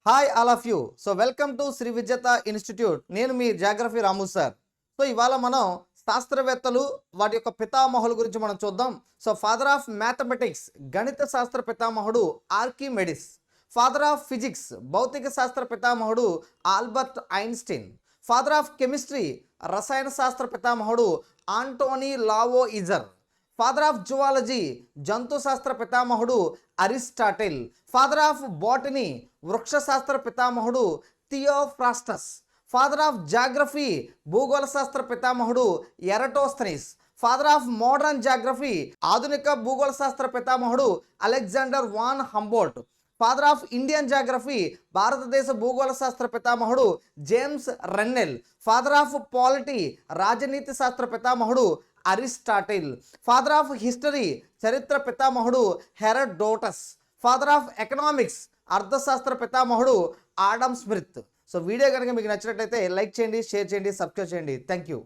Hi all of you. So welcome to Sri Vijetha institute. నేను మీ geography Ramu sir. So ఇవాళ మనం శాస్త్రవేత్తలు వాటి యొక్క పితామహుల గురించి మనం చూద్దాం. సో ఫాదర్ ఆఫ్ మ్యాథమెటిక్స్ గణిత శాస్త్ర పితామహుడు ఆర్కిమెడిస్. ఫాదర్ ఆఫ్ ఫిజిక్స్ భౌతిక శాస్త్ర పితామహుడు Albert Einstein. Father of chemistry రసాయన శాస్త్ర పితామహుడు Antoine Lavoisier. Father of zoology జంతు శాస్త్ర పితామహుడు అరిస్టాటిల్. ఫాదర్ ఆఫ్ బాటనీ వృక్షశాస్త్ర పితామహుడు థియోఫ్రాస్టస్. ఫాదర్ ఆఫ్ జాగ్రఫీ భూగోళ శాస్త్ర పితామహుడు Eratosthenes. Father of modern geography ఆధునిక భూగోళ శాస్త్ర పితామహుడు Alexander von Humboldt. Father of Indian geography భారతదేశ భూగోళ శాస్త్ర పితామహుడు James Rennell. Father of polity రాజనీతి శాస్త్ర పితామహుడు అరిస్టాటిల్. ఫాదర్ ఆఫ్ హిస్టరీ చరిత్ర పితామహుడు హెరోడోటస్. ఫాదర్ ఆఫ్ ఎకనామిక్స్ అర్థశాస్త్ర పితామహుడు ఆడమ్ స్మిత్. సో వీడియో కనుక మీకు నచ్చినట్లయితే లైక్ చేయండి, షేర్ చేయండి, సబ్స్క్రైబ్ చేయండి. Thank you.